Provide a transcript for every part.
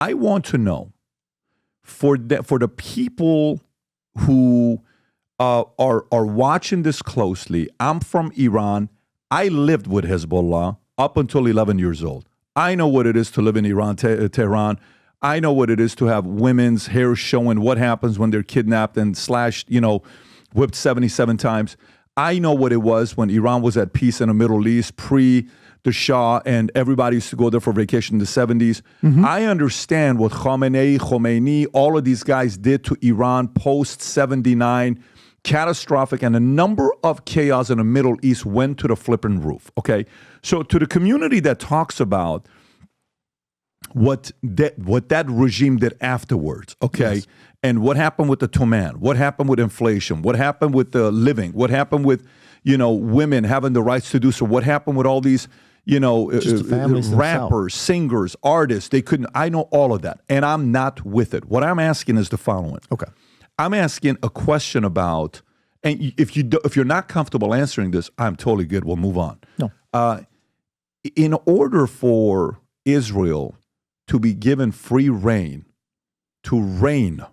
I want to know for the people who are watching this closely. I'm from Iran. I lived with Hezbollah up until 11 years old. I know what it is to live in Iran, Tehran. I know what it is to have women's hair showing, what happens when they're kidnapped and slashed, whipped 77 times. I know what it was when Iran was at peace in the Middle East, pre the Shah, and everybody used to go there for vacation in the 70s. Mm-hmm. I understand what Khomeini, all of these guys did to Iran post-79, catastrophic, and a number of chaos in the Middle East went to the flipping roof, okay? So to the community that talks about what that regime did afterwards, okay? Yes. And what happened with the Toman, what happened with inflation, what happened with the living, what happened with, women having the rights to do so, what happened with all these, rappers, singers, artists, I know all of that, and I'm not with it. What I'm asking is the following. Okay. I'm asking a question about, and if you're not comfortable answering this, I'm totally good. We'll move on. No. In order for Israel to be given free reign to reign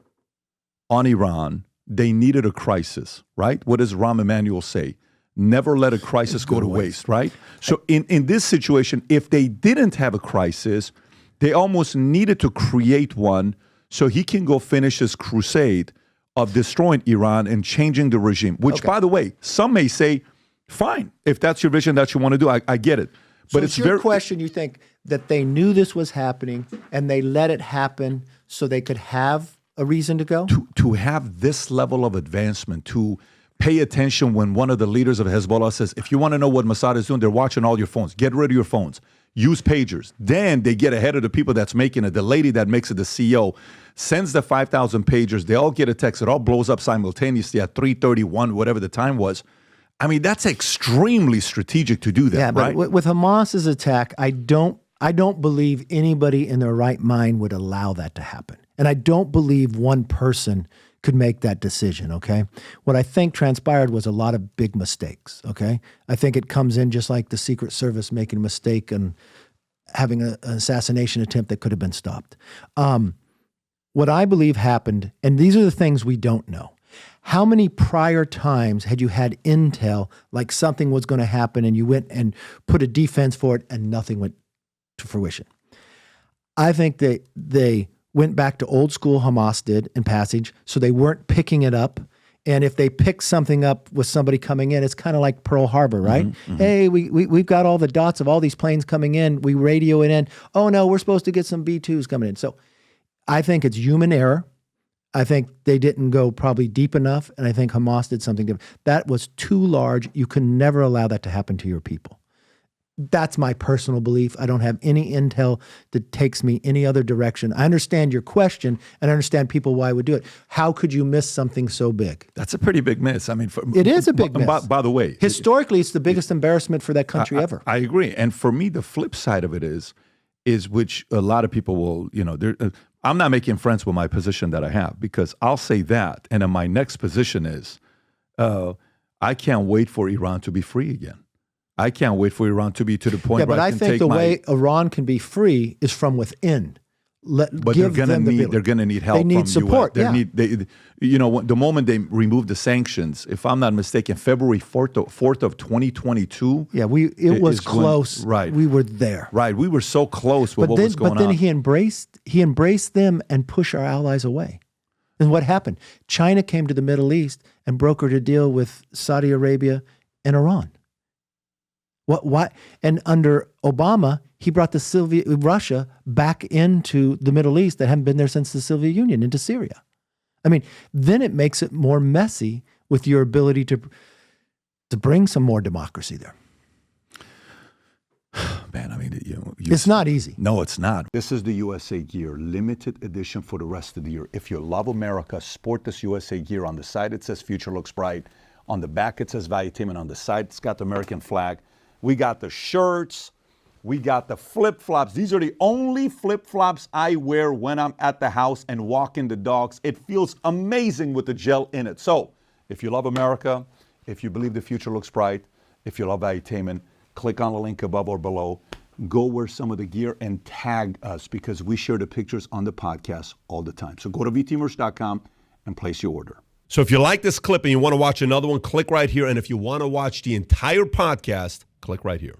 on Iran, they needed a crisis, right? What does Rahm Emanuel say? Never let a crisis go to waste, right? So in this situation, if they didn't have a crisis, they almost needed to create one so he can go finish his crusade of destroying Iran and changing the regime, which, by the way, some may say, fine, if that's your vision that you want to do, I get it. But it's your question, you think that they knew this was happening and they let it happen so they could have a reason to go? To have this level of advancement, to pay attention when one of the leaders of Hezbollah says, if you want to know what Mossad is doing, they're watching all your phones. Get rid of your phones. Use pagers. Then they get ahead of the people that's making it. The lady that makes it, the CEO, sends the 5,000 pagers. They all get a text. It all blows up simultaneously at 3:31, whatever the time was. I mean, that's extremely strategic to do that, yeah, but right? With Hamas's attack, I don't believe anybody in their right mind would allow that to happen. And I don't believe one person could make that decision, okay? What I think transpired was a lot of big mistakes, okay? I think it comes in just like the Secret Service making a mistake and having an assassination attempt that could have been stopped. What I believe happened, and these are the things we don't know. How many prior times had you had intel like something was going to happen and you went and put a defense for it and nothing went to fruition? I think they went back to old school Hamas did in passage, so they weren't picking it up. And if they pick something up with somebody coming in, it's kind of like Pearl Harbor, right? Mm-hmm, mm-hmm. Hey, we've got all the dots of all these planes coming in. We radio it in. Oh, no, we're supposed to get some B-2s coming in. So I think it's human error. I think they didn't go probably deep enough, and I think Hamas did something different. That was too large. You can never allow that to happen to your people. That's my personal belief. I don't have any intel that takes me any other direction. I understand your question, and I understand people why would do it. How could you miss something so big? That's a pretty big miss. I mean, it is a big miss. By the way, historically, it's the biggest embarrassment for that country ever. I agree. And for me, the flip side of it is which a lot of people will, I'm not making friends with my position that I have, because I'll say that, and then my next position is, I can't wait for Iran to be free again. I can't wait for Iran to be to the point where I can take the way Iran can be free is from within. But they're going to need help. They need from support. US. The moment they remove the sanctions, if I'm not mistaken, February 4th of 2022. Yeah, it was close. Right, we were there. Right, we were so close with what was going on. But then he embraced them and pushed our allies away. And what happened? China came to the Middle East and brokered a deal with Saudi Arabia and Iran. What? And under Obama, he brought Russia back into the Middle East that hadn't been there since the Soviet Union, into Syria. I mean, then it makes it more messy with your ability to bring some more democracy there. Man, I mean, it's not easy. No, it's not. This is the USA gear, limited edition for the rest of the year. If you love America, sport this USA gear. On the side, it says Future Looks Bright. On the back, it says Valuetainment. On the side, it's got the American flag. We got the shirts. We got the flip-flops. These are the only flip-flops I wear when I'm at the house and walking the dogs. It feels amazing with the gel in it. So if you love America, if you believe the future looks bright, if you love Valuetainment, click on the link above or below. go wear some of the gear and tag us because we share the pictures on the podcast all the time. So go to vtmerch.com and place your order. So if you like this clip and you want to watch another one, click right here. And if you want to watch the entire podcast, click right here.